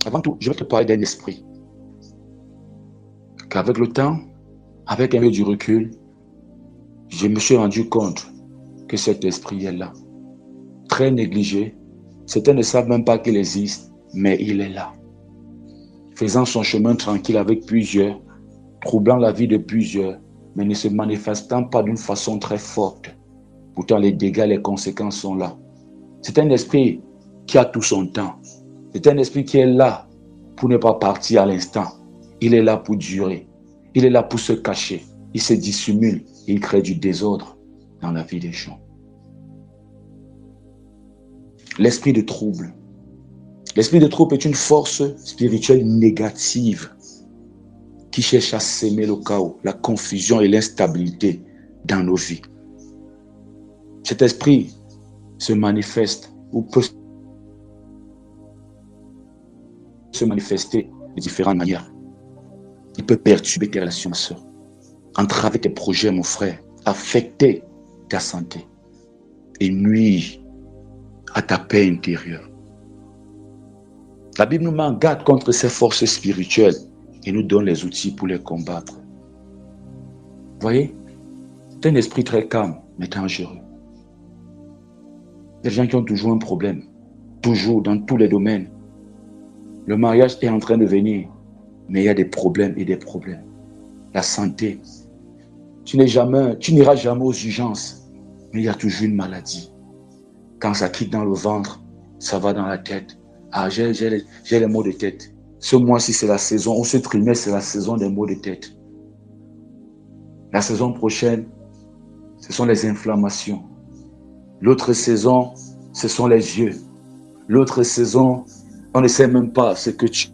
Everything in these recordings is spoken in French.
Avant tout, je vais te parler d'un esprit. Qu'avec le temps, avec un peu du recul, je me suis rendu compte que cet esprit est là. Très négligé. Certains ne savent même pas qu'il existe, mais il est là. Faisant son chemin tranquille avec plusieurs, troublant la vie de plusieurs, mais ne se manifestant pas d'une façon très forte. Pourtant, les dégâts, les conséquences sont là. C'est un esprit qui a tout son temps. C'est un esprit qui est là pour ne pas partir à l'instant. Il est là pour durer. Il est là pour se cacher. Il se dissimule et il crée du désordre dans la vie des gens. L'esprit de trouble. L'esprit de trouble est une force spirituelle négative qui cherche à s'aimer le chaos, la confusion et l'instabilité dans nos vies. Cet esprit se manifeste ou peut se manifester de différentes manières. Il peut perturber tes relations, ma soeur, entraver tes projets, mon frère, affecter ta santé et nuire à ta paix intérieure. La Bible nous met en garde contre ces forces spirituelles et nous donne les outils pour les combattre. Vous voyez, c'est un esprit très calme, mais dangereux. Il y a des gens qui ont toujours un problème, toujours, dans tous les domaines. Le mariage est en train de venir, mais il y a des problèmes et des problèmes. La santé, tu n'iras jamais aux urgences, mais il y a toujours une maladie. Quand ça quitte dans le ventre, ça va dans la tête. Ah, j'ai les maux de tête. Ce mois-ci, c'est la saison, ou ce trimestre, c'est la saison des maux de tête. La saison prochaine, ce sont les inflammations. L'autre saison, ce sont les yeux. L'autre saison, on ne sait même pas ce que tu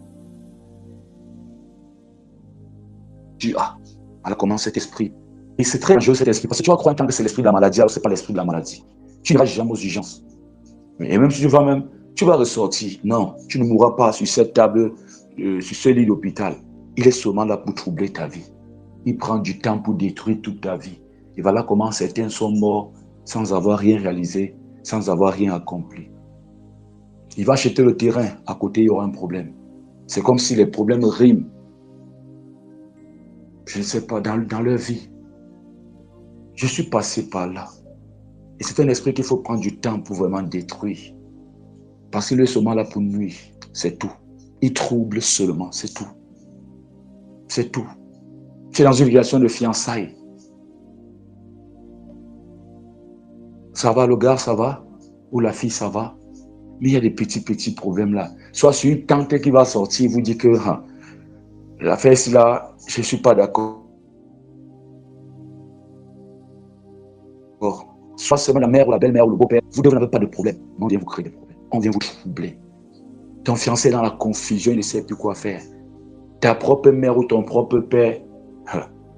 as. Alors comment cet esprit? Et c'est très dangereux cet esprit, parce que tu vas croire que c'est l'esprit de la maladie, alors ce n'est pas l'esprit de la maladie. Tu n'iras jamais aux urgences. Et même si tu vas ressortir. Non, tu ne mourras pas sur cette table, sur ce lit d'hôpital. Il est seulement là pour troubler ta vie. Il prend du temps pour détruire toute ta vie. Et voilà comment certains sont morts sans avoir rien réalisé, sans avoir rien accompli. Il va acheter le terrain, à côté il y aura un problème. C'est comme si les problèmes riment. Je ne sais pas, dans leur vie. Je suis passé par là. Et c'est un esprit qu'il faut prendre du temps pour vraiment détruire. Parce qu'il est seulement là pour nuire. C'est tout. Il trouble seulement, c'est tout. C'est tout. Tu es dans une relation de fiançailles. Ça va, le gars, ça va? Ou la fille, ça va? Mais il y a des petits problèmes là. Soit sur une tante qui va sortir, vous dit que l'affaire là, je ne suis pas d'accord. Soit seulement la mère ou la belle-mère ou le beau-père, vous n'avez pas de problème. Mais on vient vous créer des problèmes. On vient vous troubler. Ton fiancé est dans la confusion, il ne sait plus quoi faire. Ta propre mère ou ton propre père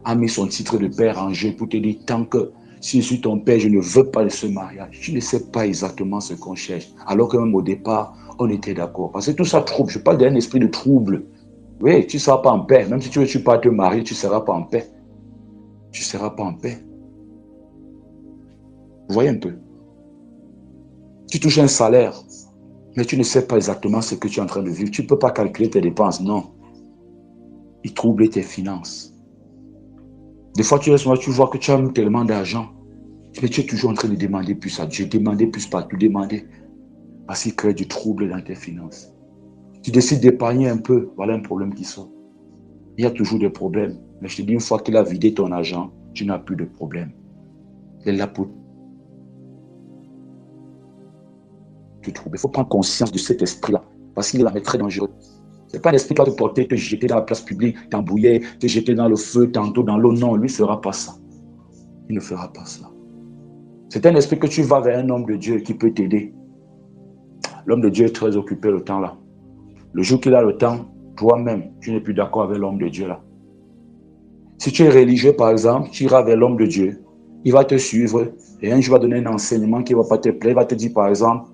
a mis son titre de père en jeu pour te dire tant que si je suis ton père, je ne veux pas de ce mariage. Tu ne sais pas exactement ce qu'on cherche. Alors que même au départ, on était d'accord. Parce que tout ça trouble. Je parle d'un esprit de trouble. Oui, tu ne seras pas en paix. Même si tu ne veux pas te marier, tu ne seras pas en paix. Tu ne seras pas en paix. Vous voyez un peu. Tu touches un salaire, mais tu ne sais pas exactement ce que tu es en train de vivre. Tu ne peux pas calculer tes dépenses, non. Il trouble tes finances. Des fois, tu vois que tu as tellement d'argent, mais tu es toujours en train de demander plus à Dieu, demander plus partout, demander. Parce qu'il crée du trouble dans tes finances. Tu décides d'épargner un peu, voilà un problème qui sort. Il y a toujours des problèmes. Mais je te dis, une fois qu'il a vidé ton argent, tu n'as plus de problème. Il est là pour te troubler. Il faut prendre conscience de cet esprit-là, parce qu'il est très dangereux. Ce n'est pas un esprit qui va te porter, te jeter dans la place publique, t'embrouiller, te jeter dans le feu, tantôt dans l'eau. Non, lui ne fera pas ça. Il ne fera pas ça. C'est un esprit que tu vas vers un homme de Dieu qui peut t'aider. L'homme de Dieu est très occupé le temps là. Le jour qu'il a le temps, toi-même, tu n'es plus d'accord avec l'homme de Dieu là. Si tu es religieux, par exemple, tu iras vers l'homme de Dieu. Il va te suivre et un jour il va donner un enseignement qui ne va pas te plaire. Il va te dire, par exemple,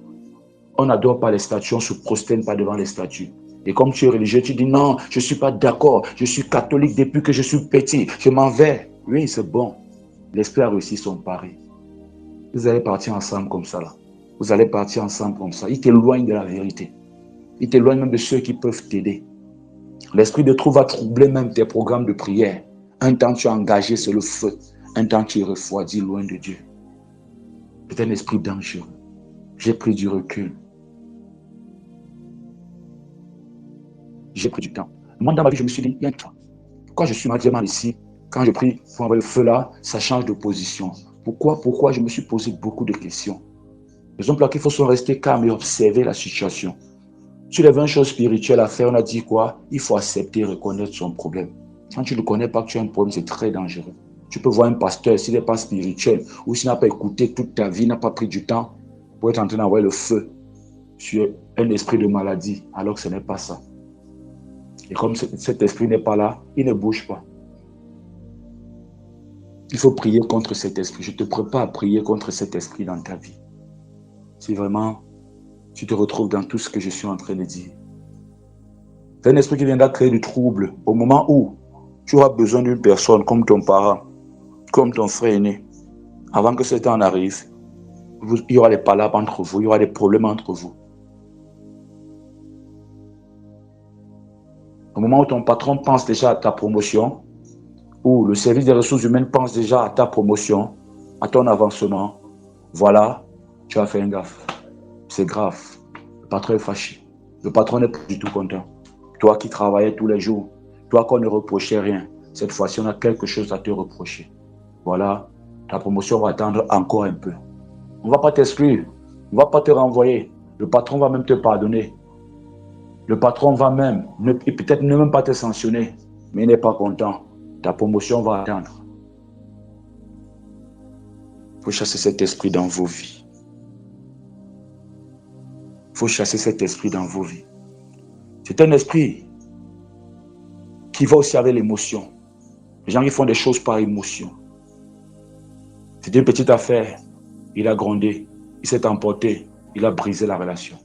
on n'adore pas les statues, on ne se prosterne pas devant les statues. Et comme tu es religieux, tu dis non, je ne suis pas d'accord, je suis catholique depuis que je suis petit, je m'en vais. Oui, c'est bon. L'esprit a réussi son pari. Vous allez partir ensemble comme ça là. Vous allez partir ensemble comme ça. Il t'éloigne de la vérité. Il t'éloigne même de ceux qui peuvent t'aider. L'esprit de trouble va troubler même tes programmes de prière. Un temps tu es engagé, c'est le feu. Un temps tu es refroidi loin de Dieu. C'est un esprit dangereux. J'ai pris du recul. J'ai pris du temps. Moi, dans ma vie, je me suis dit, bien toi. Quand je suis mal ici, quand je prie pour avoir le feu là, ça change de position. Pourquoi je me suis posé beaucoup de questions. Raison pour laquelle il faut rester calme et observer la situation. Si il y avait une chose spirituelle à faire, on a dit quoi? Il faut accepter et reconnaître son problème. Quand tu ne connais pas que tu as un problème, c'est très dangereux. Tu peux voir un pasteur, s'il n'est pas spirituel, ou s'il n'a pas écouté toute ta vie, n'a pas pris du temps pour être en train d'envoyer le feu sur un esprit de maladie, alors que ce n'est pas ça. Et comme cet esprit n'est pas là, il ne bouge pas. Il faut prier contre cet esprit. Je te prépare à prier contre cet esprit dans ta vie. Si vraiment tu te retrouves dans tout ce que je suis en train de dire. C'est un esprit qui viendra créer du trouble au moment où tu auras besoin d'une personne comme ton parent, comme ton frère aîné. Avant que ce temps arrive, il y aura des palabres entre vous, il y aura des problèmes entre vous. Au moment où ton patron pense déjà à ta promotion, ou le service des ressources humaines pense déjà à ta promotion, à ton avancement, voilà, tu as fait un gaffe. C'est grave. Le patron est fâché. Le patron n'est pas du tout content. Toi qui travaillais tous les jours, toi qu'on ne reprochait rien, cette fois-ci, on a quelque chose à te reprocher. Voilà, ta promotion va attendre encore un peu. On ne va pas t'exclure, on ne va pas te renvoyer. Le patron va même te pardonner. Le patron va même, peut-être ne même pas te sanctionner, mais il n'est pas content. Ta promotion va attendre. Il faut chasser cet esprit dans vos vies. Il faut chasser cet esprit dans vos vies. C'est un esprit qui va aussi avec l'émotion. Les gens qui font des choses par émotion. C'est une petite affaire. Il a grondé, il s'est emporté, il a brisé la relation.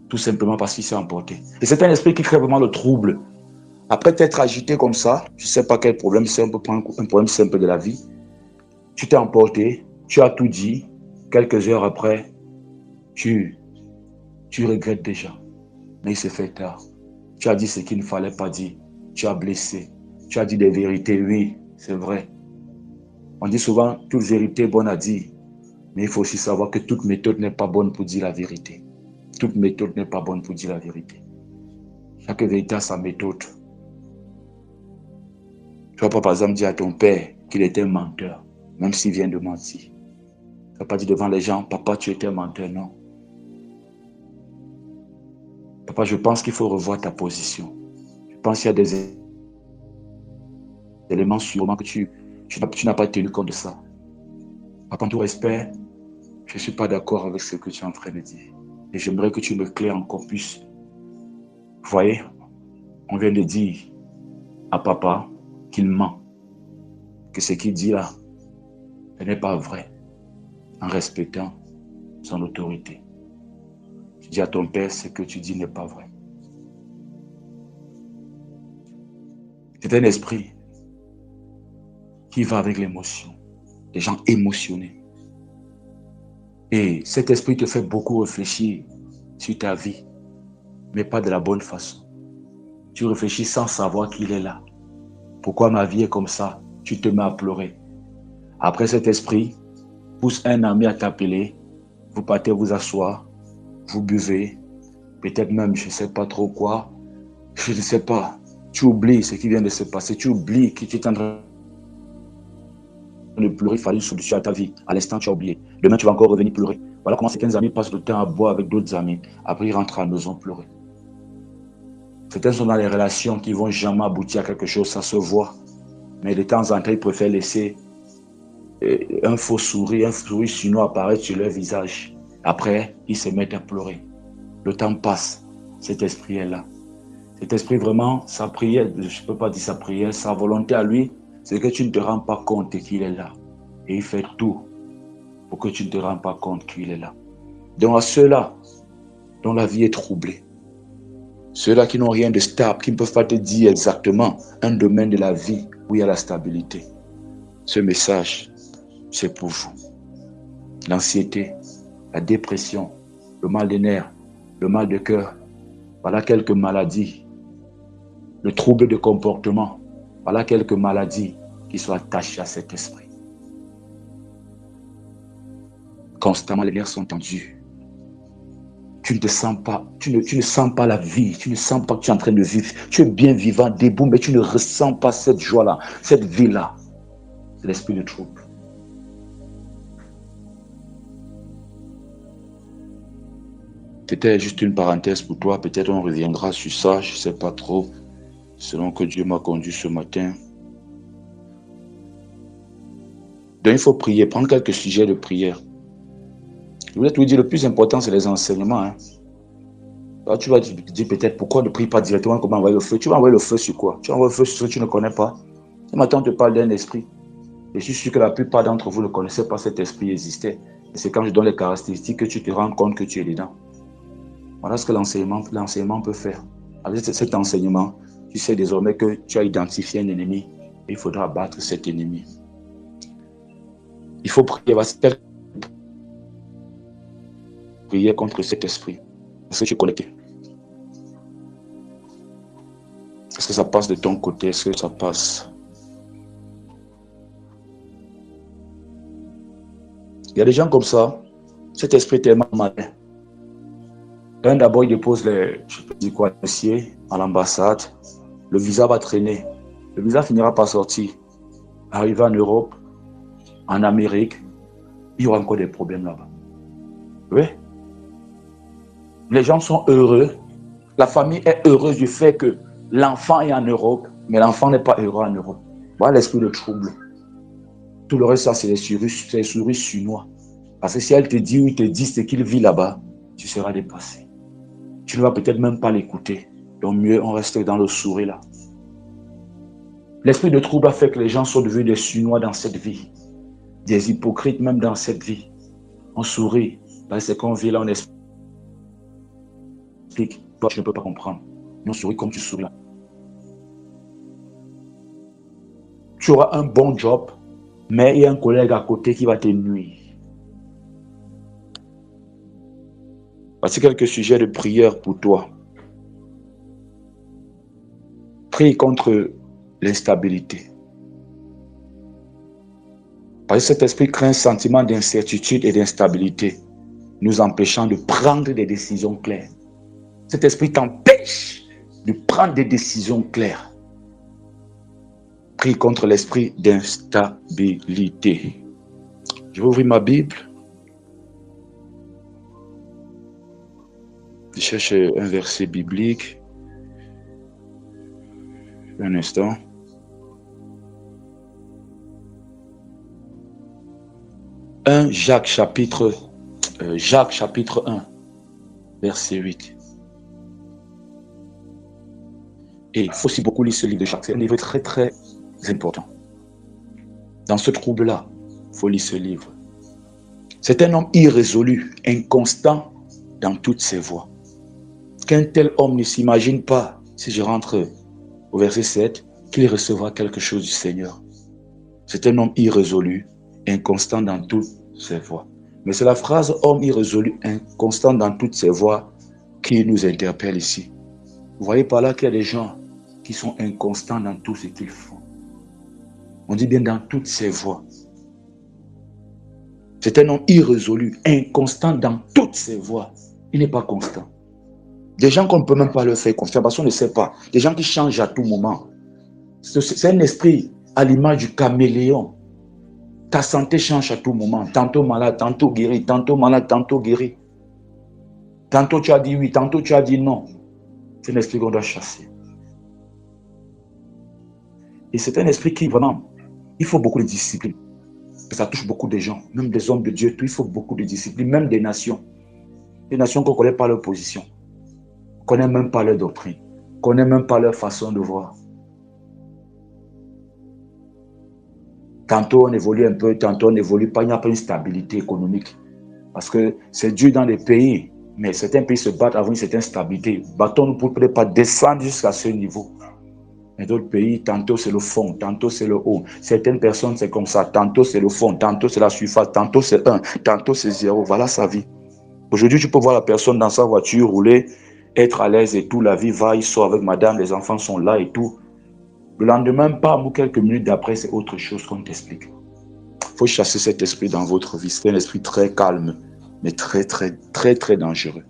Tout simplement parce qu'il s'est emporté. Et c'est un esprit qui crée vraiment le trouble. Après t'être agité comme ça, je ne sais pas quel problème, c'est un problème simple de la vie. Tu t'es emporté, tu as tout dit. Quelques heures après, tu regrettes déjà. Mais il s'est fait tard. Tu as dit ce qu'il ne fallait pas dire. Tu as blessé. Tu as dit des vérités, oui, c'est vrai. On dit souvent, toute vérité est bonne à dire. Mais il faut aussi savoir que toute méthode n'est pas bonne pour dire la vérité. Toute méthode n'est pas bonne pour dire la vérité. Chaque vérité a sa méthode. Tu vas pas par exemple dire à ton père qu'il était un menteur, même s'il vient de mentir. Tu ne vas pas dire devant les gens, papa, tu étais un menteur, non. Papa, je pense qu'il faut revoir ta position. Je pense qu'il y a des éléments sûrement que tu n'as pas tenu compte de ça. Papa, en tout respect, je ne suis pas d'accord avec ce que tu es en train de dire. Et j'aimerais que tu me claires encore plus. Vous voyez, on vient de dire à papa qu'il ment, que ce qu'il dit là, ce n'est pas vrai, en respectant son autorité. Tu dis à ton père, ce que tu dis n'est pas vrai. C'est un esprit qui va avec l'émotion, des gens émotionnés. Et cet esprit te fait beaucoup réfléchir sur ta vie, mais pas de la bonne façon. Tu réfléchis sans savoir qu'il est là. Pourquoi ma vie est comme ça? Tu te mets à pleurer. Après cet esprit, pousse un ami à t'appeler, vous partez vous asseoir, vous buvez, peut-être même je ne sais pas trop quoi, je ne sais pas. Tu oublies ce qui vient de se passer, tu oublies que tu es en train de pleurer, il fallait une solution à ta vie. À l'instant, tu as oublié. Demain, tu vas encore revenir pleurer. Voilà comment certains amis passent le temps à boire avec d'autres amis. Après, ils rentrent à la maison pleurer. Certains sont dans les relations qui ne vont jamais aboutir à quelque chose, ça se voit. Mais de temps en temps, ils préfèrent laisser un faux sourire, un sourire chinois apparaître sur leur visage. Après, ils se mettent à pleurer. Le temps passe. Cet esprit est là. Cet esprit, vraiment, sa prière, je ne peux pas dire sa prière, sa volonté à lui, c'est que tu ne te rends pas compte qu'il est là. Et il fait tout pour que tu ne te rends pas compte qu'il est là. Donc à ceux-là dont la vie est troublée, ceux-là qui n'ont rien de stable, qui ne peuvent pas te dire exactement un domaine de la vie où il y a la stabilité, ce message, c'est pour vous. L'anxiété, la dépression, le mal des nerfs, le mal de cœur, Voilà quelques maladies. Le trouble de comportement. Voilà quelques maladies qui sont attachées à cet esprit. Constamment, les nerfs sont tendus. Tu ne te sens pas, tu ne sens pas la vie, tu ne sens pas que tu es en train de vivre. Tu es bien vivant, debout, mais tu ne ressens pas cette joie-là, cette vie-là. C'est l'esprit de trouble. C'était juste une parenthèse pour toi. Peut-être on reviendra sur ça, je ne sais pas trop, selon que Dieu m'a conduit ce matin. Donc il faut prier, prendre quelques sujets de prière. Je voulais te dire, le plus important, c'est les enseignements. Hein. Alors, tu vas dire peut-être pourquoi ne prie pas directement comment envoyer le feu. Tu vas envoyer le feu sur quoi? Tu envoies le feu sur ce que tu ne connais pas. Ce matin, on te parle d'un esprit. Je suis sûr que la plupart d'entre vous ne connaissaient pas cet esprit existait. Et c'est quand je donne les caractéristiques que tu te rends compte que tu es dedans. Voilà ce que l'enseignement peut faire. Avec cet enseignement, tu sais désormais que tu as identifié un ennemi et il faudra abattre cet ennemi. Il faut prier. Prier contre cet esprit. Est-ce que tu es connecté? Est-ce que ça passe de ton côté? Est-ce que ça passe? Il y a des gens comme ça. Cet esprit est tellement malin. D'abord, il dépose les dossiers à l'ambassade. Le visa va traîner. Le visa finira par sortir. Arriver en Europe, en Amérique, il y aura encore des problèmes là-bas. Oui. Les gens sont heureux. La famille est heureuse du fait que l'enfant est en Europe, mais l'enfant n'est pas heureux en Europe. Voilà l'esprit de trouble. Tout le reste, ça, c'est les souris chinois. Parce que si elle te dit ou il te dit ce qu'il vit là-bas, tu seras dépassé. Tu ne vas peut-être même pas l'écouter. Donc mieux, on reste dans le sourire là. L'esprit de trouble a fait que les gens sont devenus des Chinois dans cette vie. Des hypocrites même dans cette vie. On sourit. Parce que qu'on vit là, on explique. Toi, tu ne peux pas comprendre. Mais on sourit comme tu souris là. Tu auras un bon job, mais il y a un collègue à côté qui va te nuire. Voici quelques sujets de prière pour toi. Prie contre l'instabilité. Parce que cet esprit crée un sentiment d'incertitude et d'instabilité, nous empêchant de prendre des décisions claires. Cet esprit t'empêche de prendre des décisions claires. Prie contre l'esprit d'instabilité. Je vais ouvrir ma Bible. Je cherche un verset biblique. Un instant. Jacques chapitre 1, verset 8. Et il faut aussi beaucoup lire ce livre de Jacques. C'est un livre très très important. Dans ce trouble-là, il faut lire ce livre. C'est un homme irrésolu, inconstant dans toutes ses voies. Qu'un tel homme ne s'imagine pas, si je rentre au verset 7, qu'il recevra quelque chose du Seigneur. C'est un homme irrésolu, inconstant dans toutes ses voies. Mais c'est la phrase « homme irrésolu, inconstant dans toutes ses voies » qui nous interpelle ici. Vous voyez par là qu'il y a des gens qui sont inconstants dans tout ce qu'ils font. On dit bien dans toutes ses voies. C'est un homme irrésolu, inconstant dans toutes ses voies. Il n'est pas constant. Des gens qu'on ne peut même pas leur faire confiance parce qu'on ne sait pas. Des gens qui changent à tout moment. C'est un esprit à l'image du caméléon. Ta santé change à tout moment. Tantôt malade, tantôt guéri. Tantôt malade, tantôt guéri. Tantôt tu as dit oui, tantôt tu as dit non. C'est un esprit qu'on doit chasser. Et c'est un esprit qui vraiment, il faut beaucoup de discipline. Ça touche beaucoup de gens, même des hommes de Dieu, tout, il faut beaucoup de discipline, même des nations. Des nations qu'on ne connaît pas leur position. On ne connaît même pas leur doctrine. On ne connaît même pas leur façon de voir. Tantôt on évolue un peu, tantôt on n'évolue pas. Il n'y a pas une stabilité économique. Parce que c'est dur dans les pays, mais certains pays se battent avant une certaine stabilité. Battons-nous pour ne pas descendre jusqu'à ce niveau. Et d'autres pays, tantôt c'est le fond, tantôt c'est le haut. Certaines personnes, c'est comme ça. Tantôt c'est le fond, tantôt c'est la surface, tantôt c'est 1, tantôt c'est 0. Voilà sa vie. Aujourd'hui, tu peux voir la personne dans sa voiture rouler être à l'aise et tout, la vie va, il sort avec madame, les enfants sont là et tout. Le lendemain, pas ou quelques minutes d'après, c'est autre chose qu'on t'explique. Il faut chasser cet esprit dans votre vie. C'est un esprit très calme, mais très, très, très, très dangereux.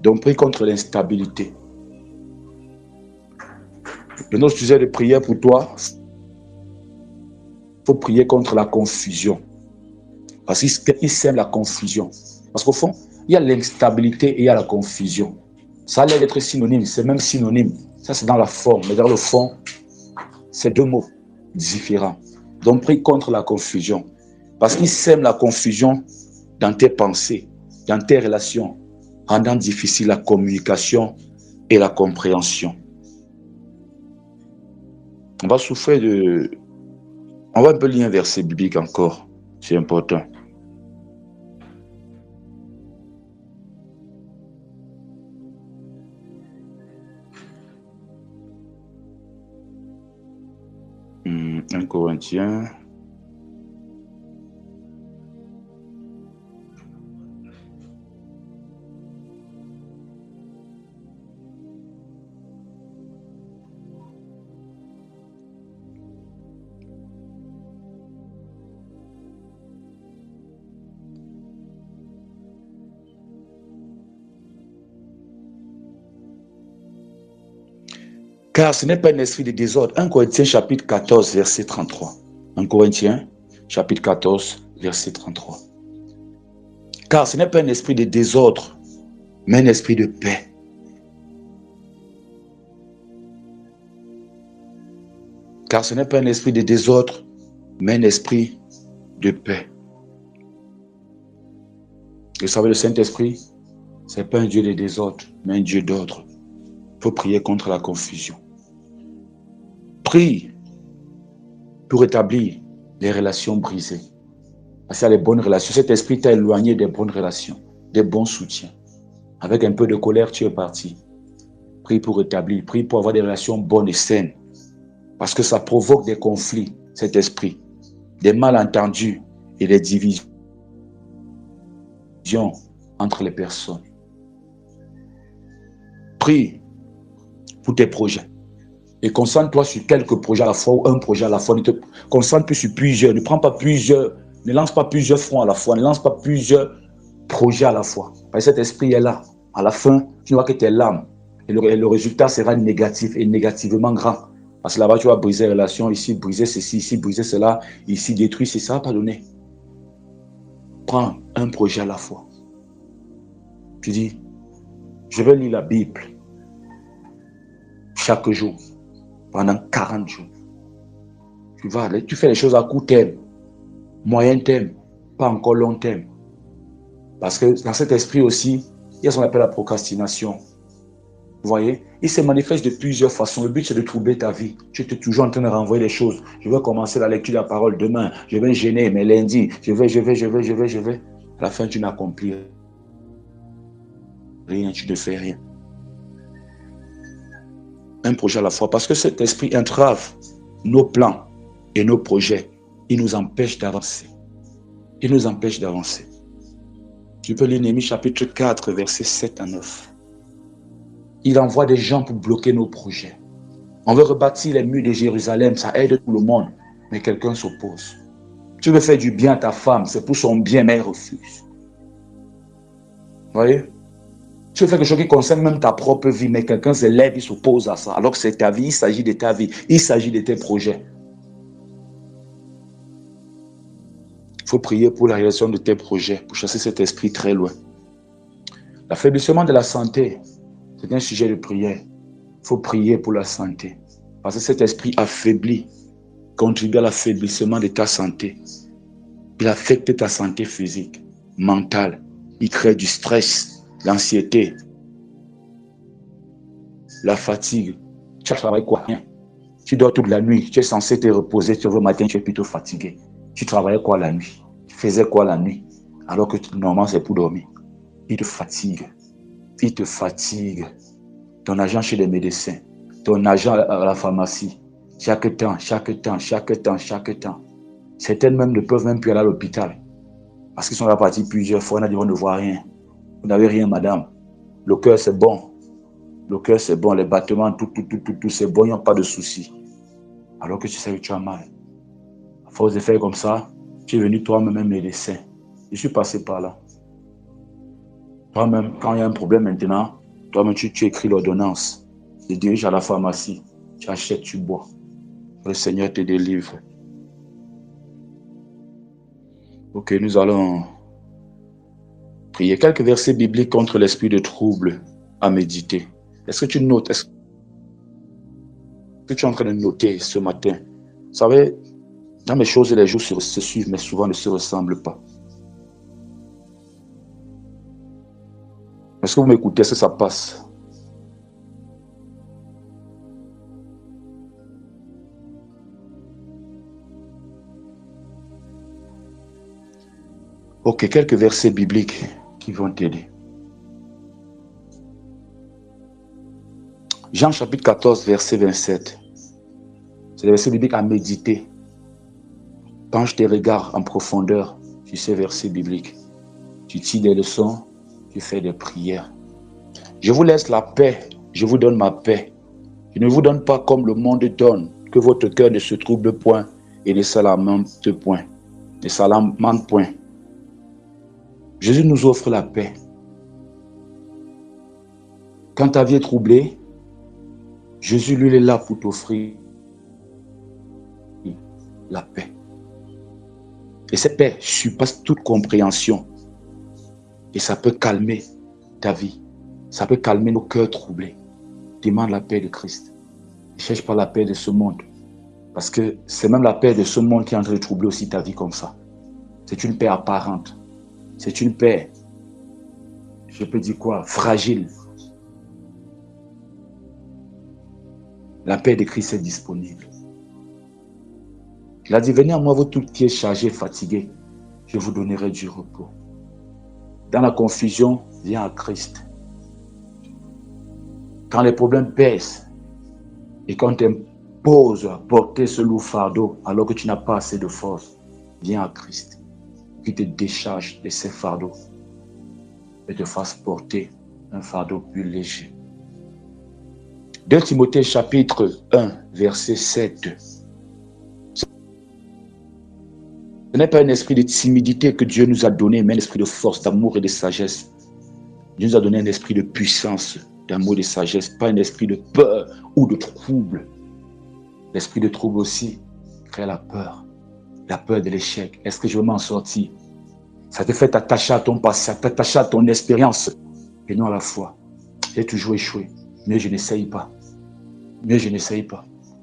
Donc, prie contre l'instabilité. Le notre sujet de prière pour toi, il faut prier contre la confusion. Parce qu'il sème la confusion. Parce qu'au fond, il y a l'instabilité et il y a la confusion. Ça a l'air d'être synonyme, c'est même synonyme. Ça, c'est dans la forme, mais dans le fond, c'est deux mots différents. Donc, prie contre la confusion. Parce qu'il sème la confusion dans tes pensées, dans tes relations, rendant difficile la communication et la compréhension. On va souffrir de... On va un peu lire un verset biblique encore. C'est important. Un Corinthien. Car ce n'est pas un esprit de désordre. 1 Corinthiens chapitre 14, verset 33. 1 Corinthiens chapitre 14, verset 33. Car ce n'est pas un esprit de désordre, mais un esprit de paix. Car ce n'est pas un esprit de désordre, mais un esprit de paix. Vous savez, le Saint-Esprit, ce n'est pas un Dieu de désordre, mais un Dieu d'ordre. Il faut prier contre la confusion. Prie pour établir les relations brisées. Parce qu'il y a les bonnes relations. Cet esprit t'a éloigné des bonnes relations, des bons soutiens. Avec un peu de colère, tu es parti. Prie pour établir, prie pour avoir des relations bonnes et saines. Parce que ça provoque des conflits, cet esprit. Des malentendus et des divisions entre les personnes. Prie pour tes projets. Et concentre-toi sur quelques projets à la fois ou un projet à la fois. Ne te concentre plus sur plusieurs. Ne prends pas plusieurs. Ne lance pas plusieurs fronts à la fois. Ne lance pas plusieurs projets à la fois. Parce que cet esprit est là. À la fin, tu ne vois que tes larmes. Et le résultat sera négatif et négativement grand. Parce que là-bas, tu vas briser les relations. Ici, briser ceci. Ici, briser cela. Ici, détruire. C'est ça, pas donné. Prends un projet à la fois. Tu dis, je vais lire la Bible chaque jour. Pendant 40 jours. Tu fais les choses à court terme, moyen terme, pas encore long terme. Parce que dans cet esprit aussi, il y a ce qu'on appelle la procrastination. Vous voyez, il se manifeste de plusieurs façons. Le but, c'est de troubler ta vie. Tu es toujours en train de renvoyer les choses. Je vais commencer la lecture de la parole demain. Je vais gêner, mais lundi, je vais. À la fin, tu n'accomplis rien, tu ne fais rien. Un projet à la fois, parce que cet esprit entrave nos plans et nos projets. Il nous empêche d'avancer. Il nous empêche d'avancer. Tu peux lire Néhémie chapitre 4, versets 7 à 9. Il envoie des gens pour bloquer nos projets. On veut rebâtir les murs de Jérusalem, ça aide tout le monde, mais quelqu'un s'oppose. Tu veux faire du bien à ta femme, c'est pour son bien, mais elle refuse. Vous voyez? Tu veux faire quelque chose qui concerne même ta propre vie, mais quelqu'un se lève, il s'oppose à ça. Alors que c'est ta vie, il s'agit de ta vie, il s'agit de tes projets. Il faut prier pour la réalisation de tes projets, pour chasser cet esprit très loin. L'affaiblissement de la santé, c'est un sujet de prière. Il faut prier pour la santé. Parce que cet esprit affaibli contribue à l'affaiblissement de ta santé. Il affecte ta santé physique, mentale. Il crée du stress, l'anxiété, la fatigue. Tu travailles quoi? Rien. Tu dors toute la nuit. Tu es censé te reposer. Tu le matin, tu es plutôt fatigué. Tu travaillais quoi la nuit? Tu faisais quoi la nuit? Alors que normalement, c'est pour dormir. Il te fatigue. Il te fatigue. Ton agent chez les médecins. Ton agent à la pharmacie. Chaque temps. Certaines même ne peuvent même plus aller à l'hôpital. Parce qu'ils sont là partis plusieurs fois. On a dit, on ne voit rien. Vous n'avez rien, madame. Le cœur, c'est bon. Le cœur, c'est bon. Les battements, tout, c'est bon. Il n'y a pas de souci. Alors que tu sais que tu as mal. À force de faire comme ça, tu es venu toi-même médecin. Je suis passé par là. Toi-même, quand il y a un problème maintenant, toi-même, tu écris l'ordonnance. Tu te diriges à la pharmacie. Tu achètes, tu bois. Le Seigneur te délivre. Ok, nous allons prier. Quelques versets bibliques contre l'esprit de trouble à méditer. Est-ce que tu notes? Est-ce que tu es en train de noter ce matin? Vous savez, dans mes choses, les jours se suivent, mais souvent ne se ressemblent pas. Est-ce que vous m'écoutez? Est-ce que ça passe? Ok, quelques versets bibliques qui vont t'aider. Jean chapitre 14, verset 27. C'est le verset biblique à méditer. Quand je te regarde en profondeur sur ces versets bibliques, tu tires des leçons, tu fais des prières. Je vous laisse la paix, je vous donne ma paix. Je ne vous donne pas comme le monde donne, que votre cœur ne se trouble point et ne s'alarmente point. Ne s'alarmente point. Jésus nous offre la paix. Quand ta vie est troublée, Jésus, lui, est là pour t'offrir la paix. Et cette paix surpasse toute compréhension. Et ça peut calmer ta vie. Ça peut calmer nos cœurs troublés. Demande la paix de Christ. Ne cherche pas la paix de ce monde. Parce que c'est même la paix de ce monde qui est en train de troubler aussi ta vie comme ça. C'est une paix apparente. C'est une paix, je peux dire quoi, fragile. La paix de Christ est disponible. Il a dit, venez à moi, vous tous qui êtes chargés, fatigués, je vous donnerai du repos. Dans la confusion, viens à Christ. Quand les problèmes pèsent et quand tu imposes à porter ce lourd fardeau alors que tu n'as pas assez de force, viens à Christ qui te décharge de ces fardeaux et te fasse porter un fardeau plus léger. 2 Timothée chapitre 1, verset 7. Ce n'est pas un esprit de timidité que Dieu nous a donné, mais un esprit de force, d'amour et de sagesse. Dieu nous a donné un esprit de puissance, d'amour et de sagesse, pas un esprit de peur ou de trouble. L'esprit de trouble aussi crée la peur de l'échec. Est-ce que je vais m'en sortir? Ça te fait t'attacher à ton passé, ça t'attacher à ton expérience et non à la foi. J'ai toujours échoué, mais je n'essaye pas.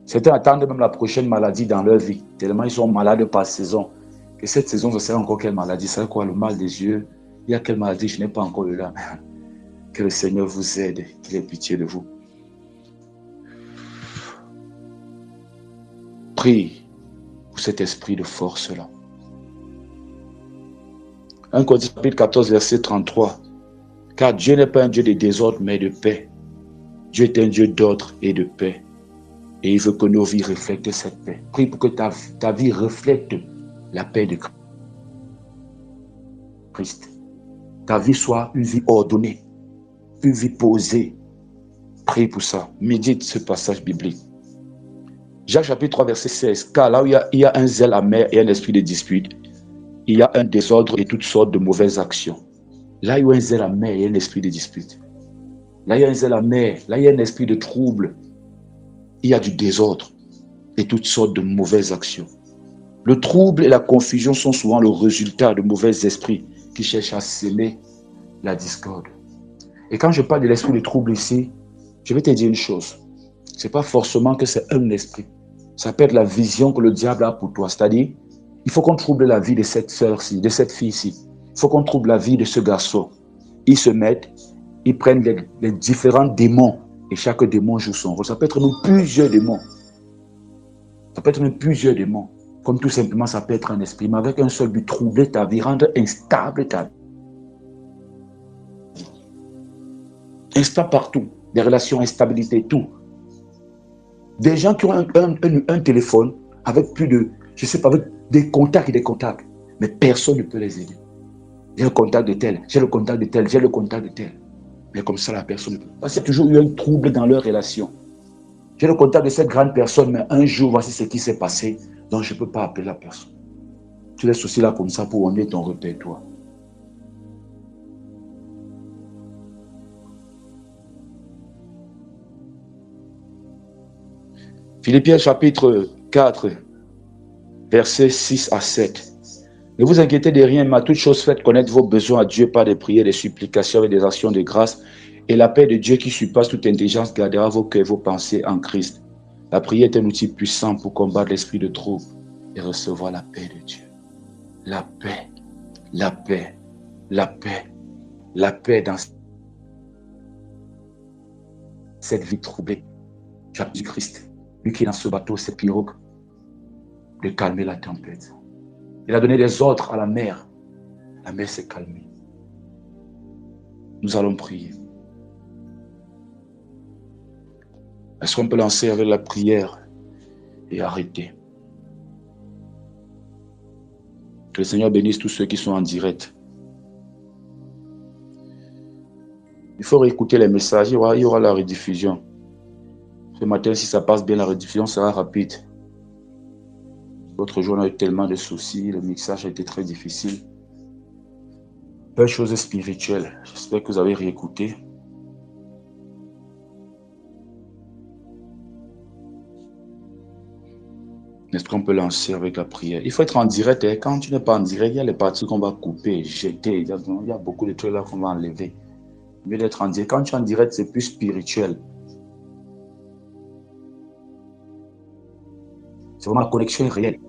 Certains attendent même la prochaine maladie dans leur vie, tellement ils sont malades par saison. Que cette saison, ce serait encore quelle maladie? C'est quoi? Le mal des yeux? Il y a quelle maladie? Je n'ai pas encore le là. Que le Seigneur vous aide, qu'il ait pitié de vous. Prie pour cet esprit de force-là. 1 Corinthiens chapitre 14, verset 33. Car Dieu n'est pas un Dieu de désordre, mais de paix. Dieu est un Dieu d'ordre et de paix. Et il veut que nos vies reflètent cette paix. Prie pour que ta vie reflète la paix de Christ. Ta vie soit une vie ordonnée, une vie posée. Prie pour ça. Médite ce passage biblique. Jacques chapitre 3, verset 16. Car là où il y a un zèle amer et un esprit de dispute, il y a un désordre et toutes sortes de mauvaises actions. Là où il y a un zèle amer et un esprit de dispute. Là, il y a un zèle amer, là, il y a un esprit de trouble. Il y a du désordre et toutes sortes de mauvaises actions. Le trouble et la confusion sont souvent le résultat de mauvais esprits qui cherchent à semer la discorde. Et quand je parle de l'esprit de trouble ici, je vais te dire une chose. Ce n'est pas forcément que c'est un esprit. Ça peut être la vision que le diable a pour toi. C'est-à-dire, il faut qu'on trouble la vie de cette sœur-ci, de cette fille-ci. Il faut qu'on trouble la vie de ce garçon. Ils se mettent, ils prennent les différents démons et chaque démon joue son rôle. Ça peut être même plusieurs démons. Comme tout simplement, ça peut être un esprit, mais avec un seul but, troubler ta vie, rendre instable ta vie. Instable partout. Des relations, instabilité, tout. Des gens qui ont un téléphone avec plus de, je sais pas, avec des contacts, mais personne ne peut les aider. J'ai le contact de tel, j'ai le contact de tel, j'ai le contact de tel. Mais comme ça, la personne... Parce qu'il y a toujours eu un trouble dans leur relation. J'ai le contact de cette grande personne, mais un jour, voici ce qui s'est passé. Donc, je ne peux pas appeler la personne. Tu laisses aussi là comme ça pour honner ton répertoire. Philippiens chapitre 4, versets 6 à 7. Ne vous inquiétez de rien, mais à toute chose faites connaître vos besoins à Dieu par des prières, des supplications et des actions de grâce. Et la paix de Dieu qui surpasse toute intelligence gardera vos cœurs et vos pensées en Christ. La prière est un outil puissant pour combattre l'esprit de trouble et recevoir la paix de Dieu. La paix, la paix, la paix, la paix dans cette vie troublée. J'appelle Christ, lui qui est dans ce bateau, cette pirogue, de calmer la tempête. Il a donné des ordres à la mer. La mer s'est calmée. Nous allons prier. Est-ce qu'on peut lancer avec la prière et arrêter? Que le Seigneur bénisse tous ceux qui sont en direct. Il faut réécouter les messages, il y aura la rediffusion. Ce matin, si ça passe bien, la rediffusion sera rapide. L'autre jour, on a eu tellement de soucis, le mixage a été très difficile. Plein de choses spirituelles. J'espère que vous avez réécouté. N'est-ce qu'on peut lancer avec la prière? Il faut être en direct. Et quand tu n'es pas en direct, il y a les parties qu'on va couper, jeter. Il y a beaucoup de trucs là qu'on va enlever. Mieux d'être en direct. Quand tu es en direct, c'est plus spirituel. C'est vraiment la connexion réelle.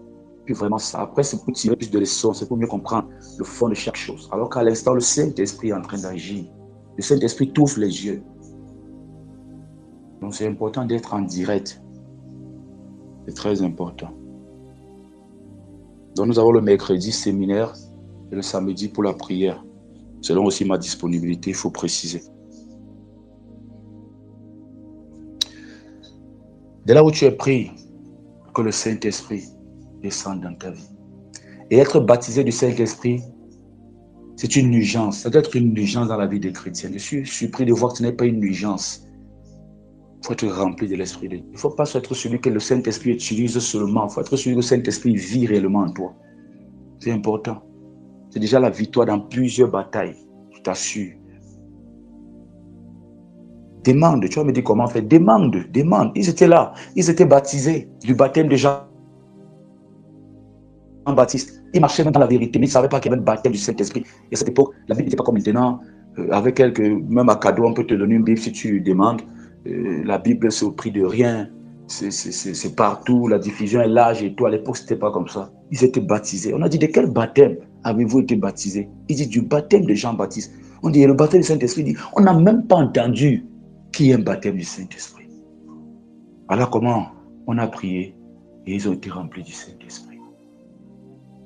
Puis vraiment ça. Après, c'est pour tirer plus de leçons. C'est pour mieux comprendre le fond de chaque chose. Alors qu'à l'instant, le Saint-Esprit est en train d'agir. Le Saint-Esprit t'ouvre les yeux. Donc, c'est important d'être en direct. C'est très important. Donc, nous avons le mercredi séminaire et le samedi pour la prière. Selon aussi ma disponibilité, il faut préciser. Dès là où tu es pris, que le Saint-Esprit descende dans ta vie. Et être baptisé du Saint-Esprit, c'est une urgence. Ça doit être une urgence dans la vie des chrétiens. Je suis surpris de voir que ce n'est pas une urgence. Il faut être rempli de l'Esprit de Dieu. Il ne faut pas être celui que le Saint-Esprit utilise seulement. Il faut être celui que le Saint-Esprit vit réellement en toi. C'est important. C'est déjà la victoire dans plusieurs batailles. Je t'assure. Demande. Tu vas me dire comment faire. Demande. Ils étaient là. Ils étaient baptisés du baptême de Jean-Baptiste. Ils marchaient même dans la vérité, mais ils ne savaient pas qu'il y avait un baptême du Saint-Esprit. Et à cette époque, la Bible n'était pas comme maintenant. Avec quelques, même à cadeau, on peut te donner une Bible si tu demandes. La Bible, c'est au prix de rien. C'est partout. La diffusion est large et tout. À l'époque, ce n'était pas comme ça. Ils étaient baptisés. On a dit, de quel baptême avez-vous été baptisés? Ils disent, du baptême de Jean-Baptiste. On dit, le baptême du Saint-Esprit. Dit, on n'a même pas entendu qu'il y ait un baptême du Saint-Esprit. Alors comment on a prié et ils ont été remplis du Saint-Esprit.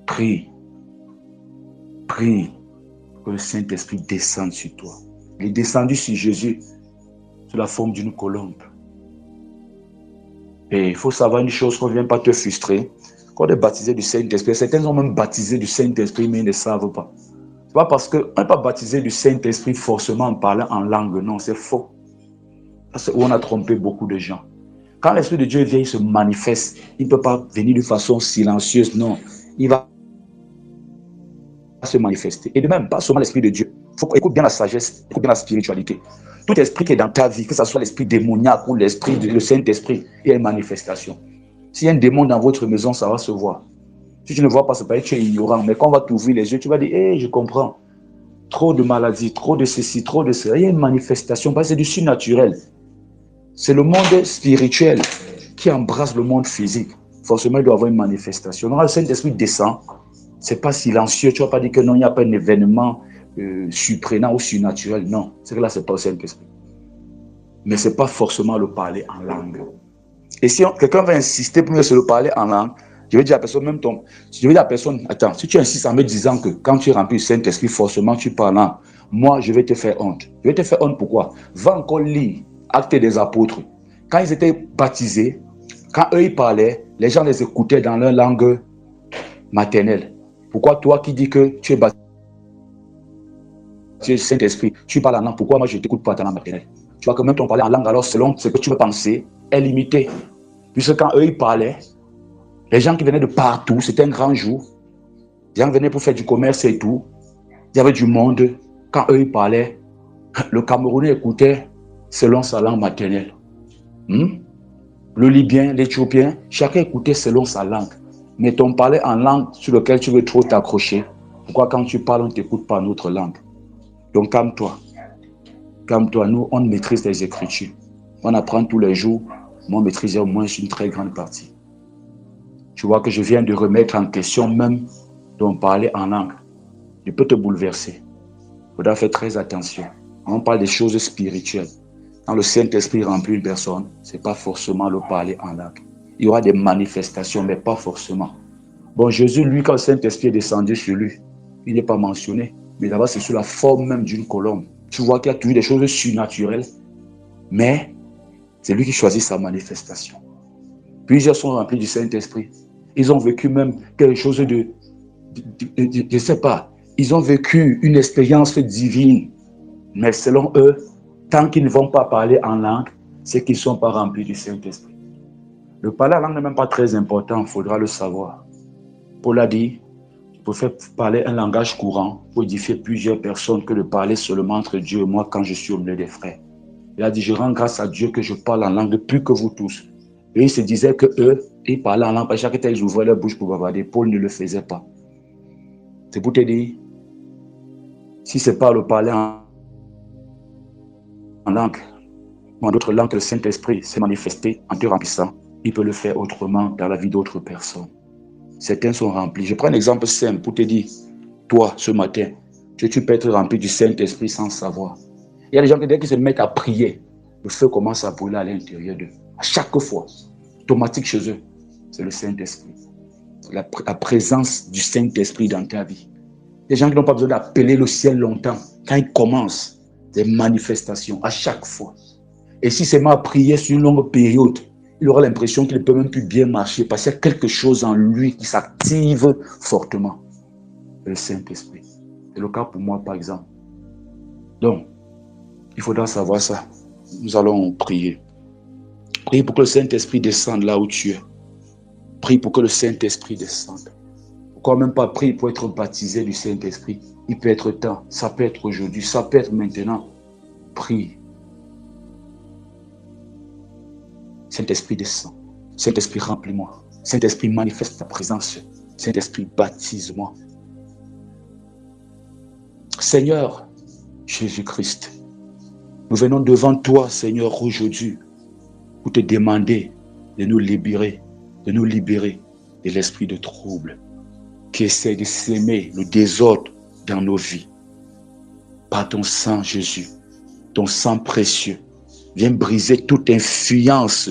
Prie que le Saint-Esprit descende sur toi. Il est descendu sur Jésus sous la forme d'une colombe. Et il faut savoir une chose, qu'on ne vient pas te frustrer. Quand on est baptisé du Saint-Esprit, certains sont même baptisés du Saint-Esprit, mais ils ne savent pas. C'est pas parce qu'on n'est pas baptisé du Saint-Esprit forcément en parlant en langue. Non, c'est faux. C'est où on a trompé beaucoup de gens. Quand l'Esprit de Dieu vient, il se manifeste. Il ne peut pas venir de façon silencieuse. Non, il va se manifester. Et de même, pas seulement l'Esprit de Dieu. Il faut écouter bien la sagesse, écoute bien la spiritualité. Tout esprit qui est dans ta vie, que ce soit l'esprit démoniaque ou l'esprit, le Saint-Esprit, il y a une manifestation. S'il y a un démon dans votre maison, ça va se voir. Si tu ne vois pas, c'est pas que tu es ignorant. Mais quand on va t'ouvrir les yeux, tu vas dire, hé, je comprends. Trop de maladies, trop de ceci, trop de cela. Il y a une manifestation, parce que c'est du surnaturel. C'est le monde spirituel qui embrasse le monde physique. Forcément, il doit y avoir une manifestation. Donc, le Saint-Esprit descend. Ce n'est pas silencieux. Tu ne vas pas dire que non, il n'y a pas un événement surprenant ou surnaturel. Non, c'est que là, ce n'est pas le Saint-Esprit. Mais ce n'est pas forcément le parler en langue. Et si quelqu'un va insister pour se le parler en langue, je vais dire à la personne, attends, si tu insistes en me disant que quand tu es rempli du Saint-Esprit, forcément tu parles en langue, moi, je vais te faire honte. Je vais te faire honte pourquoi? Va encore lire Actes des Apôtres. Quand ils étaient baptisés, quand eux ils parlaient, les gens les écoutaient dans leur langue maternelle. Pourquoi toi qui dis que tu es tu es Saint-Esprit, tu parles en langue, pourquoi moi je ne t'écoute pas dans la maternelle? Tu vois que même ton parler en langue, alors selon ce que tu veux penser, est limité. Puisque quand eux, ils parlaient, les gens qui venaient de partout, c'était un grand jour. Les gens venaient pour faire du commerce et tout. Il y avait du monde. Quand eux, ils parlaient, le Camerounais écoutait selon sa langue maternelle. Le Libyen, l'Éthiopien, chacun écoutait selon sa langue. Mais ton parler en langue sur laquelle tu veux trop t'accrocher, pourquoi quand tu parles, on ne t'écoute pas notre langue? Donc calme-toi. Calme-toi. Nous, on maîtrise les Écritures. On apprend tous les jours. Moi, maîtriser au moins une très grande partie. Tu vois que je viens de remettre en question même ton parler en langue. Je peux te bouleverser. Il faudra faire très attention. On parle des choses spirituelles. Quand le Saint-Esprit remplit une personne, ce n'est pas forcément le parler en langue. Il y aura des manifestations, mais pas forcément. Bon, Jésus, lui, quand le Saint-Esprit est descendu sur lui, il n'est pas mentionné. Mais d'abord, c'est sous la forme même d'une colombe. Tu vois qu'il y a toujours des choses surnaturelles, mais c'est lui qui choisit sa manifestation. Plusieurs sont remplis du Saint-Esprit. Ils ont vécu même quelque chose de je ne sais pas, ils ont vécu une expérience divine. Mais selon eux, tant qu'ils ne vont pas parler en langue, c'est qu'ils ne sont pas remplis du Saint-Esprit. Le parler en langue n'est même pas très important, il faudra le savoir. Paul a dit, je préfère parler un langage courant pour édifier plusieurs personnes que de parler seulement entre Dieu et moi quand je suis au milieu des frères. Il a dit, je rends grâce à Dieu que je parle en langue plus que vous tous. Et il se disait que eux, ils parlaient en langue, parce que chaque fois ils ouvraient leur bouche pour bavarder. Paul ne le faisait pas. C'est pour te dire, si c'est pas le parler en langue, ou en d'autres langues que le Saint-Esprit s'est manifesté en te remplissant, il peut le faire autrement dans la vie d'autres personnes. Certains sont remplis. Je prends un exemple simple pour te dire, toi, ce matin, tu peux être rempli du Saint-Esprit sans savoir. Il y a des gens qui, dès qu'ils se mettent à prier, le feu commence à brûler à l'intérieur d'eux. À chaque fois, automatique chez eux, c'est le Saint-Esprit. La présence du Saint-Esprit dans ta vie. Les gens qui n'ont pas besoin d'appeler le ciel longtemps, quand ils commencent, des manifestations à chaque fois. Et si c'est mal prier sur une longue période, il aura l'impression qu'il ne peut même plus bien marcher parce qu'il y a quelque chose en lui qui s'active fortement. Le Saint-Esprit. C'est le cas pour moi, par exemple. Donc, il faudra savoir ça. Nous allons prier. Prie pour que le Saint-Esprit descende là où tu es. Prie pour que le Saint-Esprit descende. Pourquoi même pas prier pour être baptisé du Saint-Esprit? Il peut être temps, ça peut être aujourd'hui, ça peut être maintenant. Prie. Saint-Esprit descend. Saint-Esprit remplis-moi. Saint-Esprit manifeste ta présence. Saint-Esprit baptise-moi. Seigneur Jésus-Christ, nous venons devant toi, Seigneur, aujourd'hui, pour te demander de nous libérer de l'esprit de trouble qui essaie de s'aimer le désordre dans nos vies. Par ton sang, Jésus, ton sang précieux, viens briser toute influence.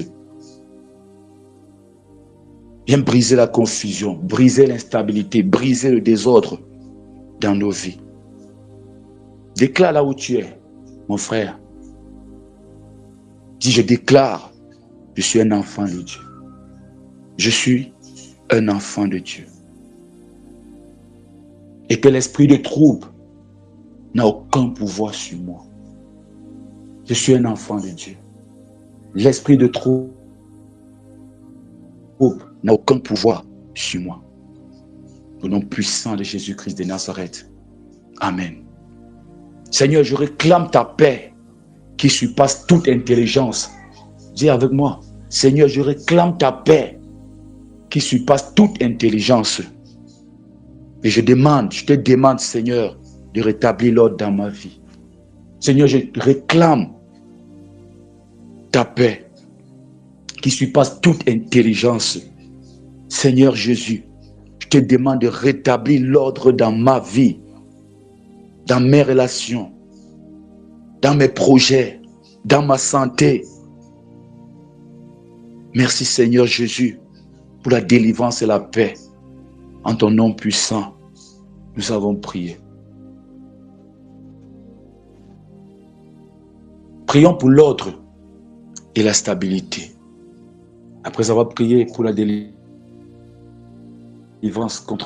Viens briser la confusion, briser l'instabilité, briser le désordre dans nos vies. Déclare là où tu es, mon frère. Dis, je déclare, je suis un enfant de Dieu. Je suis un enfant de Dieu. Et que l'esprit de trouble n'a aucun pouvoir sur moi. Je suis un enfant de Dieu. L'esprit de trouble n'a aucun pouvoir sur moi. Au nom puissant de Jésus-Christ de Nazareth. Amen. Seigneur, je réclame ta paix qui surpasse toute intelligence. Dis avec moi, Seigneur, je réclame ta paix qui surpasse toute intelligence. Et je te demande, Seigneur, de rétablir l'ordre dans ma vie. Seigneur, je réclame ta paix qui surpasse toute intelligence. Seigneur Jésus, je te demande de rétablir l'ordre dans ma vie, dans mes relations, dans mes projets, dans ma santé. Merci Seigneur Jésus pour la délivrance et la paix. En ton nom puissant, nous avons prié. Prions pour l'ordre et la stabilité. Après avoir prié pour la délivrance pour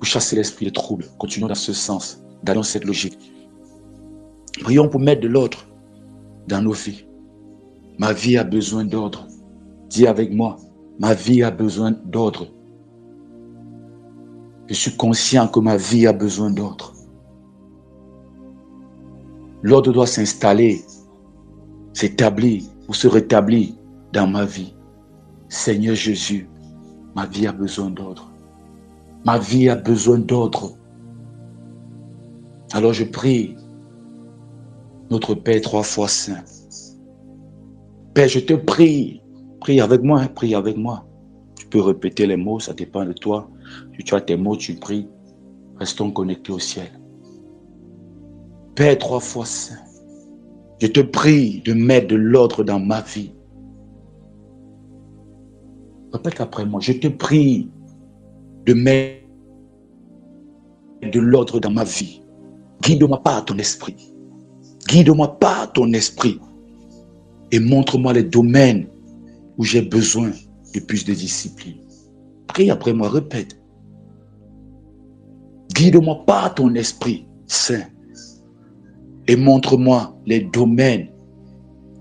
chasser l'esprit de trouble, continuons dans ce sens, dans cette logique. Prions pour mettre de l'ordre dans nos vies. Ma vie a besoin d'ordre. Dis avec moi, ma vie a besoin d'ordre. Je suis conscient que ma vie a besoin d'ordre. L'ordre doit s'installer, s'établir ou se rétablir dans ma vie. Seigneur Jésus, ma vie a besoin d'ordre. Ma vie a besoin d'ordre. Alors je prie, notre Père 3 fois saint. Père, je te prie. Prie avec moi, hein, prie avec moi. Tu peux répéter les mots, ça dépend de toi. Si tu as tes mots, tu pries. Restons connectés au ciel. Père 3 fois saint, je te prie de mettre de l'ordre dans ma vie. Répète après moi, je te prie de mettre de l'ordre dans ma vie. Guide-moi par ton esprit. Guide-moi par ton esprit. Et montre-moi les domaines où j'ai besoin de plus de discipline. Prie après moi, répète. Guide-moi par ton esprit saint. Et montre-moi les domaines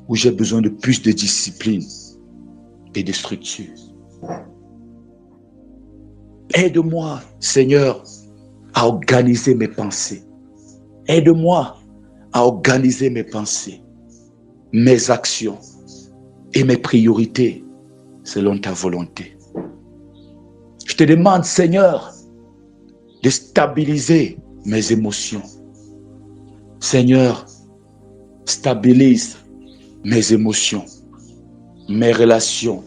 où j'ai besoin de plus de discipline et de structure. Aide-moi, Seigneur, à organiser mes pensées. Aide-moi à organiser mes pensées, mes actions et mes priorités selon ta volonté. Je te demande, Seigneur, de stabiliser mes émotions. Seigneur, stabilise mes émotions, mes relations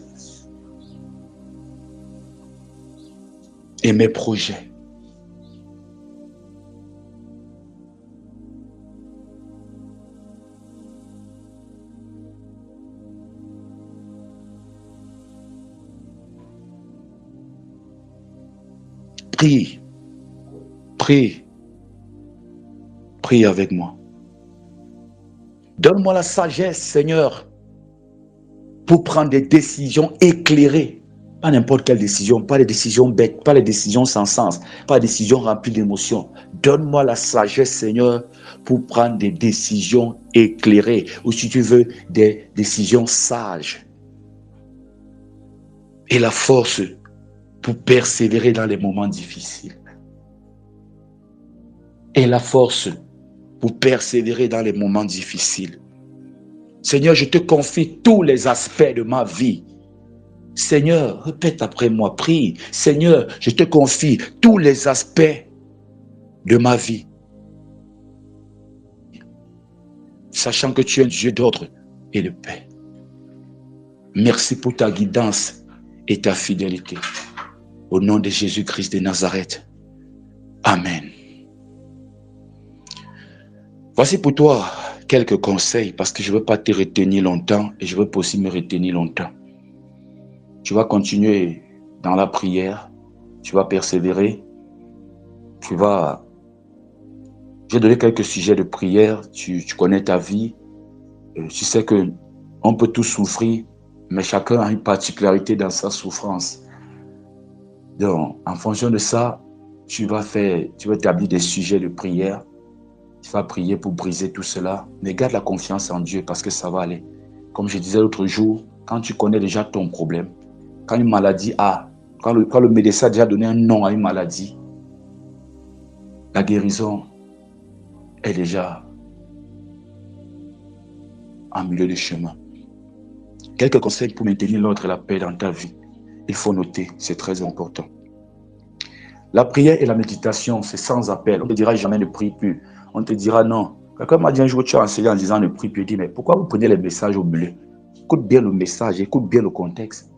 et mes projets. Prie, prie, prie avec moi. Donne-moi la sagesse, Seigneur, pour prendre des décisions éclairées. Pas n'importe quelle décision, pas les décisions bêtes, pas les décisions sans sens, pas les décisions remplies d'émotions. Donne-moi la sagesse, Seigneur, pour prendre des décisions éclairées, ou si tu veux, des décisions sages. Et la force pour persévérer dans les moments difficiles. Et la force pour persévérer dans les moments difficiles. Seigneur, je te confie tous les aspects de ma vie. Seigneur, répète après moi, prie. Seigneur, je te confie tous les aspects de ma vie. Sachant que tu es un Dieu d'ordre et de paix. Merci pour ta guidance et ta fidélité. Au nom de Jésus-Christ de Nazareth. Amen. Voici pour toi quelques conseils parce que je ne veux pas te retenir longtemps et je veux pas aussi me retenir longtemps. Tu vas continuer dans la prière, tu vas persévérer, J'ai donné quelques sujets de prière, tu connais ta vie, tu sais qu'on peut tous souffrir, mais chacun a une particularité dans sa souffrance. Donc, en fonction de ça, tu vas établir des sujets de prière. Tu vas prier pour briser tout cela. Mais garde la confiance en Dieu parce que ça va aller. Comme je disais l'autre jour, quand tu connais déjà ton problème, quand une maladie quand le médecin a déjà donné un nom à une maladie, la guérison est déjà en milieu de chemin. Quelques conseils pour maintenir l'ordre et la paix dans ta vie. Il faut noter, c'est très important. La prière et la méditation, c'est sans appel. On ne te dira jamais ne prie plus. On te dira non. Quelqu'un m'a dit un jour, tu as enseigné en disant ne prie plus. Je dis, mais pourquoi vous prenez les messages au bleu? Écoute bien le message, écoute bien le contexte.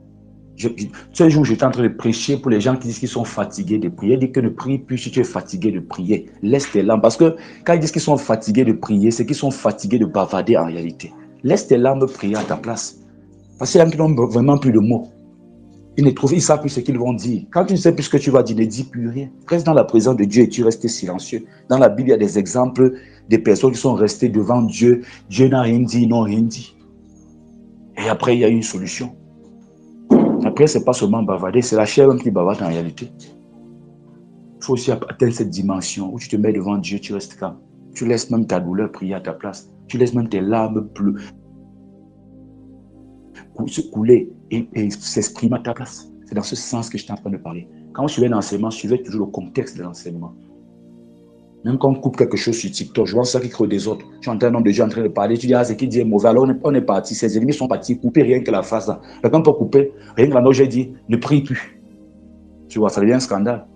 Un jour, j'étais en train de prêcher pour les gens qui disent qu'ils sont fatigués de prier. Ils disent que ne prie plus si tu es fatigué de prier. Laisse tes larmes. Parce que quand ils disent qu'ils sont fatigués de prier, c'est qu'ils sont fatigués de bavarder en réalité. Laisse tes larmes prier à ta place. Parce qu'il y a qui n'ont vraiment plus de mots. Ils savent plus ce qu'ils vont dire. Quand tu ne sais plus ce que tu vas dire, ne dis plus rien. Reste dans la présence de Dieu et tu restes silencieux. Dans la Bible, il y a des exemples des personnes qui sont restées devant Dieu. Dieu n'a rien dit, ils n'ont rien dit. Et après, il y a une solution. Après, ce n'est pas seulement bavarder, c'est la chair même qui bavarde en réalité. Il faut aussi atteindre cette dimension où tu te mets devant Dieu, tu restes calme. Tu laisses même ta douleur prier à ta place. Tu laisses même tes larmes se couler et s'exprimer à ta place. C'est dans ce sens que je suis en train de parler. Quand je suivais l'enseignement, je suivais toujours le contexte de l'enseignement. Même quand on coupe quelque chose sur TikTok, je vois ça qui crée des autres. Tu entends un nombre de gens en train de parler, tu dis, ah, c'est qui dit est mauvais. Alors on est parti, ses ennemis sont partis, couper rien que la phrase là. Quelqu'un peut couper, rien que la note, j'ai dit, ne prie plus. Tu vois, ça devient un scandale.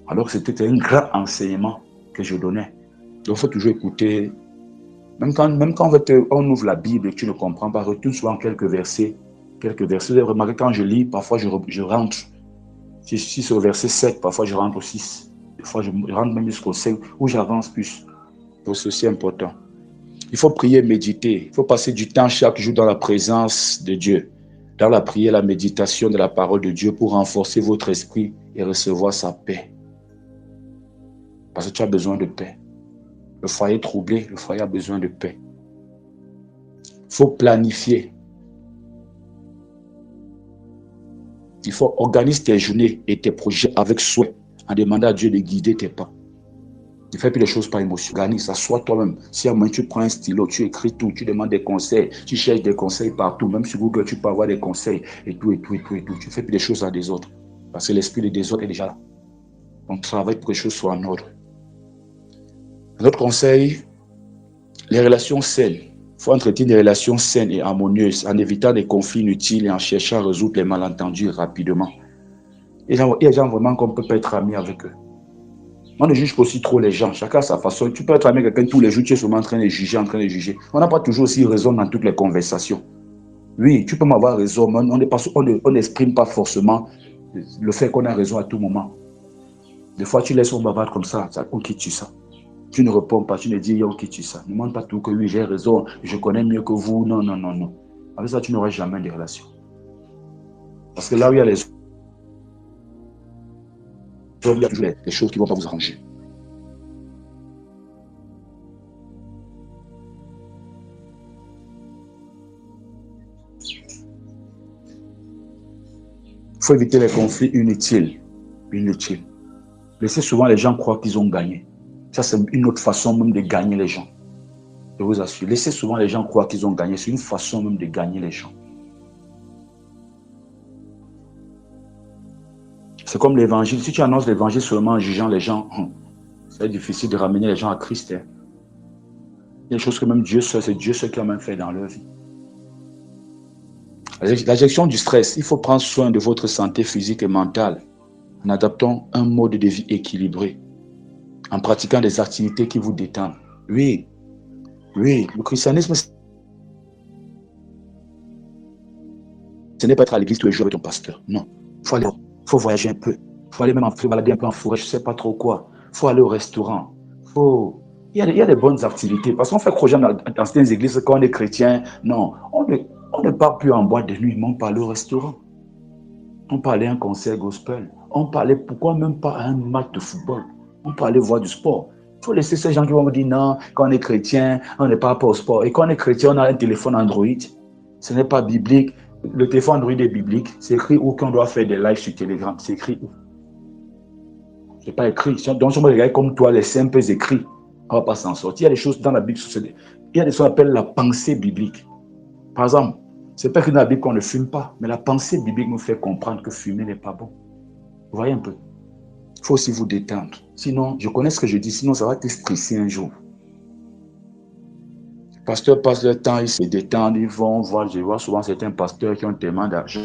Alors que c'était un grand enseignement que je donnais. Donc il faut toujours écouter. Même quand on ouvre la Bible et que tu ne comprends pas, retourne souvent quelques versets. Quelques versets. Vous avez remarqué, quand je lis, parfois je rentre. Si c'est au verset 7, parfois je rentre au 6. Des fois, je rentre même jusqu'au 5, où j'avance plus. Donc, c'est aussi important. Il faut prier, méditer. Il faut passer du temps chaque jour dans la présence de Dieu. Dans la prière, la méditation de la parole de Dieu pour renforcer votre esprit et recevoir sa paix. Parce que tu as besoin de paix. Le foyer troublé, le foyer a besoin de paix. Il faut planifier. Il faut organiser tes journées et tes projets avec souhait, en demandant à Dieu de guider tes pas. Ne fais plus les choses par émotion. Organise, assois toi-même. Si à moins tu prends un stylo, tu écris tout, tu demandes des conseils, tu cherches des conseils partout. Même sur Google, tu peux avoir des conseils et tout. Tu ne fais plus les choses à des autres. Parce que l'esprit de désordre est déjà là. On travaille pour que les choses soient en ordre. Un autre conseil, les relations saines. Il faut entretenir des relations saines et harmonieuses en évitant des conflits inutiles et en cherchant à résoudre les malentendus rapidement. Il y a des gens vraiment qu'on ne peut pas être ami avec eux. On ne juge pas aussi trop les gens, chacun à sa façon. Tu peux être ami avec quelqu'un tous les jours, tu es souvent en train de juger. On n'a pas toujours aussi raison dans toutes les conversations. Oui, tu peux m'avoir raison, mais on n'exprime pas forcément le fait qu'on a raison à tout moment. Des fois, tu laisses on bavarde comme ça, on quitte ça. Tu ne réponds pas, tu ne dis, on quitte ça. Ne demande pas tout que oui, j'ai raison, je connais mieux que vous. Non. Avec ça, tu n'auras jamais de relation. Parce que là où il y a les hommes, il y a toujours des choses qui ne vont pas vous arranger. Il faut éviter les conflits inutiles. Laissez souvent les gens croire qu'ils ont gagné. Ça, c'est une autre façon même de gagner les gens. Je vous assure. Laissez souvent les gens croire qu'ils ont gagné. C'est une façon même de gagner les gens. C'est comme l'évangile. Si tu annonces l'évangile seulement en jugeant les gens, c'est difficile de ramener les gens à Christ. Il y a des choses que même Dieu seul, c'est Dieu seul qui a même fait dans leur vie. La gestion du stress. Il faut prendre soin de votre santé physique et mentale en adaptant un mode de vie équilibré, en pratiquant des activités qui vous détendent. Oui, le christianisme, ce n'est pas être à l'église tous les jours avec ton pasteur. Non, il faut voyager un peu. Il faut aller même se balader un peu en forêt, je ne sais pas trop quoi. Il faut aller au restaurant. Il y a des bonnes activités. Parce qu'on fait croire dans certaines églises quand on est chrétien. Non, on ne part plus en boîte de nuit, mais on part au restaurant. On parlait à un concert gospel. On parlait, pourquoi même pas à un match de football? On parlait voir du sport. Il faut laisser ces gens qui vont me dire non, quand on est chrétien, on n'est pas au sport. Et quand on est chrétien, on a un téléphone Android. Ce n'est pas biblique. Le téléphone Android est biblique. C'est écrit où qu'on doit faire des lives sur Telegram. C'est écrit où? Ce n'est pas écrit. Donc, si on regarde comme toi, les simples écrits, on ne va pas s'en sortir. Il y a des choses dans la Bible, il y a des choses qu'on appelle la pensée biblique. Par exemple, ce n'est pas écrit dans la Bible qu'on ne fume pas, mais la pensée biblique nous fait comprendre que fumer n'est pas bon. Vous voyez un peu? Il faut aussi vous détendre. Sinon, je connais ce que je dis, sinon ça va te stresser un jour. Les pasteurs passent leur temps, ils se détendent, ils vont voir, je vois souvent certains pasteurs qui ont tellement d'argent.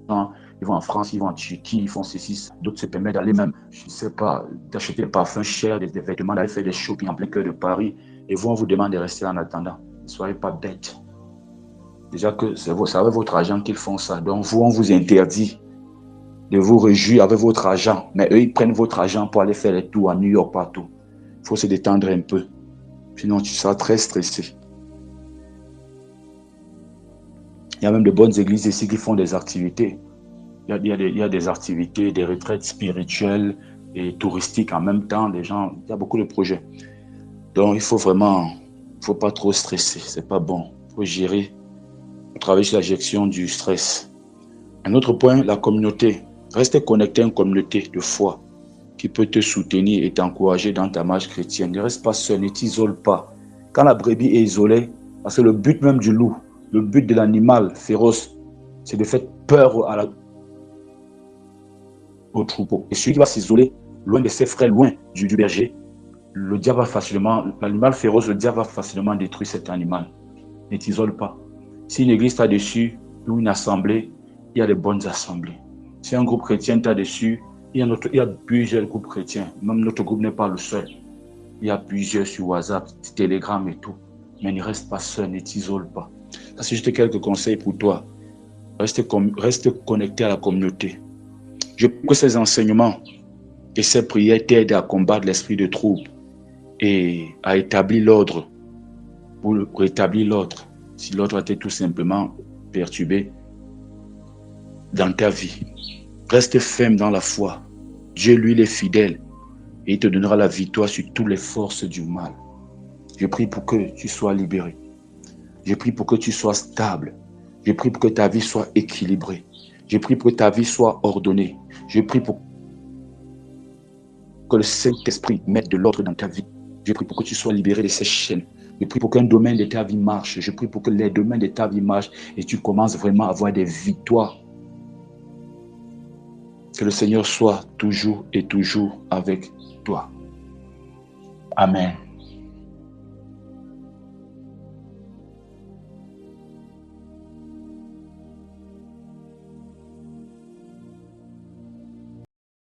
Ils vont en France, ils vont en Turquie, ils font ceci. D'autres se permettent d'aller même, je ne sais pas, d'acheter des parfums chers, des vêtements, d'aller faire des shopping en plein cœur de Paris. Et vont vous demander de rester en attendant. Ne soyez pas bêtes. Déjà que c'est avec votre argent qu'ils font ça. Donc vous, on vous interdit de vous réjouir avec votre argent. Mais eux, ils prennent votre argent pour aller faire les tours à New York, partout. Il faut se détendre un peu. Sinon, tu seras très stressé. Il y a même de bonnes églises ici qui font des activités. Il y a des activités, des retraites spirituelles et touristiques en même temps. Il y a beaucoup de projets. Donc, il faut pas trop stresser. C'est pas bon. Il faut gérer. On travaille sur la gestion du stress. Un autre point, la communauté. Restez connecté à une communauté de foi qui peut te soutenir et t'encourager dans ta marche chrétienne. Ne reste pas seul, ne t'isole pas. Quand la brebis est isolée, parce que le but même du loup, le but de l'animal féroce, c'est de faire peur au troupeau. Et celui qui va s'isoler loin de ses frères, loin du berger, le diable va facilement, l'animal féroce, le diable va facilement détruire cet animal. Ne t'isole pas. Si une église t'a dessus, ou une assemblée, il y a de bonnes assemblées. Si un groupe chrétien t'a dessus, il y a plusieurs groupes chrétiens. Même notre groupe n'est pas le seul. Il y a plusieurs sur WhatsApp, Telegram et tout. Mais ne reste pas seul, ne t'isole pas. Ça, c'est juste quelques conseils pour toi. Reste connecté à la communauté. Je prie que ces enseignements et ces prières t'aident à combattre l'esprit de trouble et à établir l'ordre, pour rétablir l'ordre. Si l'ordre a été tout simplement perturbé dans ta vie, reste ferme dans la foi. Dieu, lui, il est fidèle et il te donnera la victoire sur toutes les forces du mal. Je prie pour que tu sois libéré. Je prie pour que tu sois stable. Je prie pour que ta vie soit équilibrée. Je prie pour que ta vie soit ordonnée. Je prie pour que le Saint-Esprit mette de l'ordre dans ta vie. Je prie pour que tu sois libéré de ces chaînes. Je prie pour qu'un domaine de ta vie marche. Je prie pour que les domaines de ta vie marchent et tu commences vraiment à avoir des victoires. Que le Seigneur soit toujours et toujours avec toi. Amen.